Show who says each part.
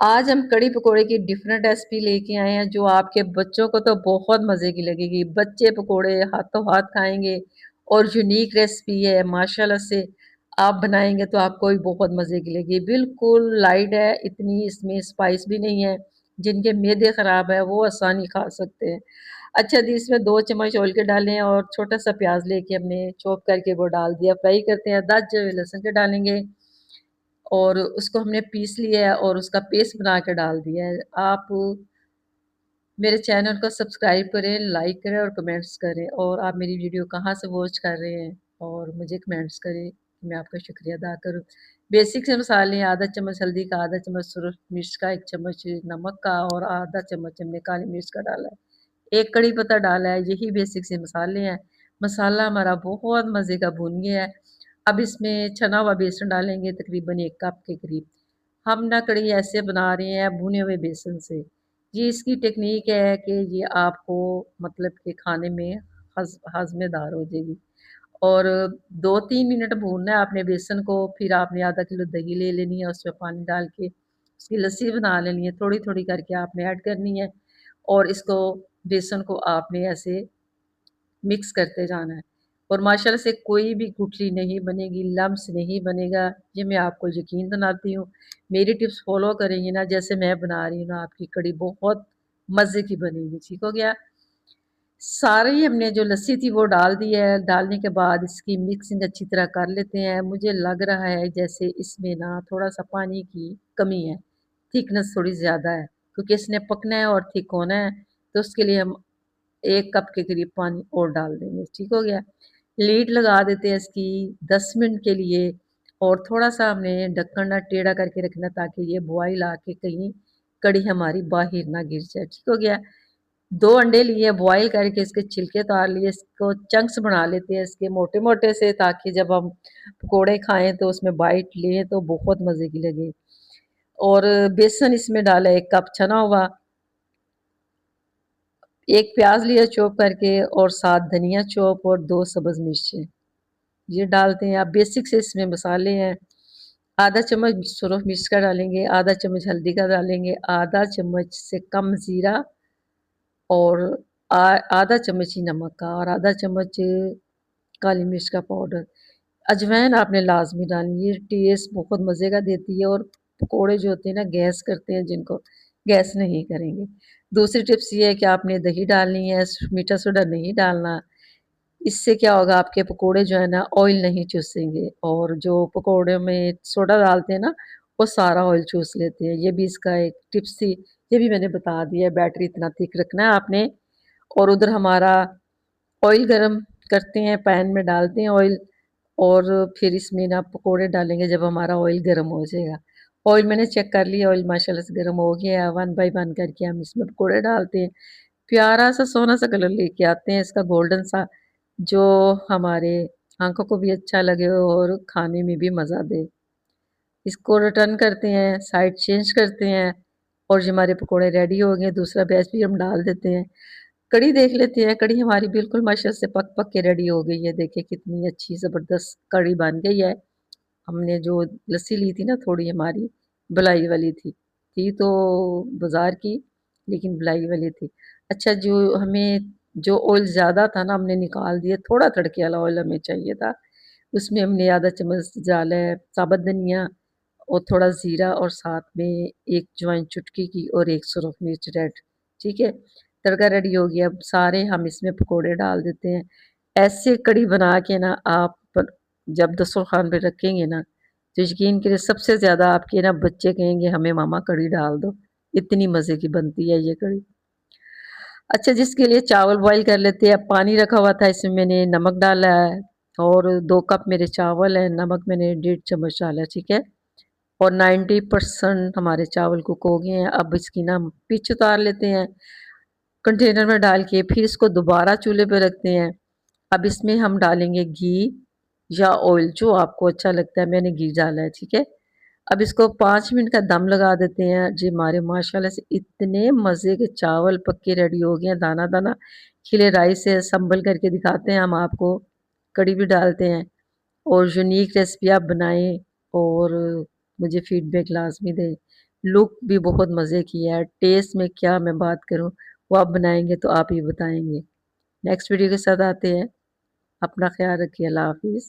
Speaker 1: आज हम कड़ी पकोड़े की डिफरेंट रेसिपी लेके आए हैं जो आपके बच्चों को तो बहुत मज़े की लगेगी। बच्चे पकोड़े हाथों हाथ खाएंगे और यूनिक रेसिपी है माशाल्लाह से। आप बनाएंगे तो आपको भी बहुत मज़े की लगेगी। बिल्कुल लाइट है, इतनी इसमें स्पाइस भी नहीं है। जिनके मैदे ख़राब है वो आसानी खा सकते हैं। अच्छा जी, इसमें 2 चम्मच ऑयल के डालें और छोटा सा प्याज लेके हमने चॉप करके वो डाल दिया। फ्राई करते हैं। 10 लहसुन के डालेंगे और उसको हमने पीस लिया है और उसका पेस्ट बना के डाल दिया है। आप मेरे चैनल को सब्सक्राइब करें, लाइक करें और कमेंट्स करें। और आप मेरी वीडियो कहाँ से वॉच कर रहे हैं और मुझे कमेंट्स करें कि मैं आपका शुक्रिया अदा करूँ। बेसिक से मसाले हैं, आधा चम्मच हल्दी का, आधा चम्मच सुरख मिर्च का, 1 चम्मच नमक का और आधा चम्मच हमने काली मिर्च का डाला है। 1 कड़ी पत्ता डाला है। यही बेसिक से मसाले हैं। मसाला हमारा बहुत मज़े का भून गया है। अब इसमें छना हुआ बेसन डालेंगे तकरीबन 1 कप के करीब। हम ना कड़ी ऐसे बना रहे हैं भुने हुए बेसन से। ये इसकी टेक्निक है कि ये आपको मतलब कि खाने में हाज़मेदार हो जाएगी। और 2-3 मिनट भूनना है आपने बेसन को। फिर आपने आधा किलो दही ले लेनी है, उसमें पानी डाल के उसकी लस्सी बना लेनी है। थोड़ी-थोड़ी करके आपने ऐड करनी है और इसको बेसन को आपने ऐसे मिक्स करते जाना है। और माशाल्लाह से कोई भी गुठली नहीं बनेगी, लम्स नहीं बनेगा। ये मैं आपको यकीन दिलाती हूँ। मेरी टिप्स फॉलो करेंगे ना जैसे मैं बना रही हूँ ना, आपकी कड़ी बहुत मज़े की बनेगी। ठीक हो गया? सारी हमने जो लस्सी थी वो डाल दी है। डालने के बाद इसकी मिक्सिंग अच्छी तरह कर लेते हैं। मुझे लग रहा है जैसे इसमें ना थोड़ा-सा पानी की कमी है, थिकनेस थोड़ी ज़्यादा है क्योंकि इसने पकना है और थिक होना है। तो उसके लिए हम 1 कप के करीब पानी और डाल देंगे। ठीक हो गया? लीड लगा देते हैं इसकी 10 मिनट के लिए और थोड़ा-सा हमने ढक्कन ना टेढ़ा करके रखना ताकि ये बॉयल आके कहीं कड़ी हमारी बाहर ना गिर जाए। ठीक हो गया? 2 अंडे लिए बॉयल करके इसके छिलके उतार लिए, इसको चंक्स बना लेते हैं इसके मोटे-मोटे से ताकि जब हम पकोड़े खाएँ तो उसमें बाइट लें तो बहुत मज़े की लगे। और बेसन इसमें डाला 1 कप छना हुआ, 1 प्याज़ लिया चॉप करके और 7 धनिया चॉप और 2 सब्ज़ मिर्चें, ये डालते हैं। अब बेसिक से इसमें मसाले हैं। आधा चम्मच सुरख मिर्च का डालेंगे, आधा चम्मच हल्दी का डालेंगे, आधा चम्मच से कम ज़ीरा और आधा चम्मच ही नमक का और आधा चम्मच काली मिर्च का पाउडर। अजवाइन आपने लाज़मी डालनी है, टेस्ट बहुत मज़े का देती है और पकोड़े जो होते हैं ना गैस करते हैं जिनको, गैस नहीं करेंगे। दूसरी टिप्स ये है कि आपने दही डालनी है, मीठा सोडा नहीं डालना। इससे क्या होगा आपके पकोड़े जो है ना ऑयल नहीं चूसेंगे और जो पकोड़े में सोडा डालते हैं ना वो सारा ऑयल चूस लेते हैं। ये भी इसका एक टिप्स थी, ये भी मैंने बता दिया है। बैटर इतना थिक रखना है आपने। और उधर हमारा ऑयल गरम करते हैं, पैन में डालते हैं ऑयल और फिर इसमें ना पकोड़े डालेंगे जब हमारा ऑयल गरम हो जाएगा। ऑयल मैंने चेक कर लिया, ऑयल माशाल्लाह से गरम हो गया है। 1 बाय 1 करके हम इसमें पकोड़े डालते हैं। प्यारा सा सोना सा कलर लेके आते हैं इसका गोल्डन सा, जो हमारे आँखों को भी अच्छा लगे और खाने में भी मज़ा दे। इसको रिटर्न करते हैं, साइड चेंज करते हैं और जो हमारे पकोड़े रेडी हो गए, दूसरा बैच भी हम डाल देते हैं। कढ़ी देख लेते हैं। कढ़ी हमारी बिल्कुल माशा से पक-पक के रेडी हो गई है। देखिए कितनी अच्छी ज़बरदस्त कढ़ी बन गई है। हमने जो लस्सी ली थी ना थोड़ी हमारी बलाई वाली थी तो बाज़ार की, लेकिन बलाई वाली थी। अच्छा जो हमें जो ऑयल ज़्यादा था ना हमने निकाल दिया, थोड़ा तड़के वाला ऑयल हमें चाहिए था। उसमें हमने आधा चम्मच डाला है साबुत धनिया और थोड़ा ज़ीरा और साथ में 1 अजवाइन चुटकी की और 1 सुरख मिर्च रेड, ठीक है? तड़का रेडी हो गया। अब सारे हम इसमें पकोड़े डाल देते हैं। ऐसे कढ़ी बना के ना आप जब दस्तरखान पे रखेंगे ना तो यकीन करिए सबसे ज़्यादा आपके ना बच्चे कहेंगे हमें मामा कढ़ी डाल दो, इतनी मज़े की बनती है ये कढ़ी। अच्छा जिसके लिए चावल बॉयल कर लेते हैं। अब पानी रखा हुआ था इसमें मैंने नमक डाला है और 2 कप मेरे चावल हैं, नमक मैंने 1.5 चम्मच डाला है, ठीक है? और 90% हमारे चावल कुक हो गए हैं। अब इसकी ना पिच उतार लेते हैं कंटेनर में डाल के, फिर इसको दोबारा चूल्हे पे रखते हैं। अब इसमें हम डालेंगे घी या ऑयल जो आपको अच्छा लगता है, मैंने घी डाला है, ठीक है? अब इसको 5 मिनट का दम लगा देते हैं। जी हमारे माशाल्लाह से इतने मज़े के चावल पक के रेडी हो गए हैं, दाना-दाना खिले राइस से संभल करके दिखाते हैं हम आपको। कढ़ी भी डालते हैं और यूनिक रेसिपी आप बनाएँ और मुझे फीडबैक लाज़मी दें। लुक भी बहुत मज़े की है। टेस्ट में क्या मैं बात करूँ, वो आप बनाएँगे तो आप ही बताएँगे। नेक्स्ट वीडियो के साथ आते हैं। अपना ख्याल रखिए। अल्लाह हाफ़िज़।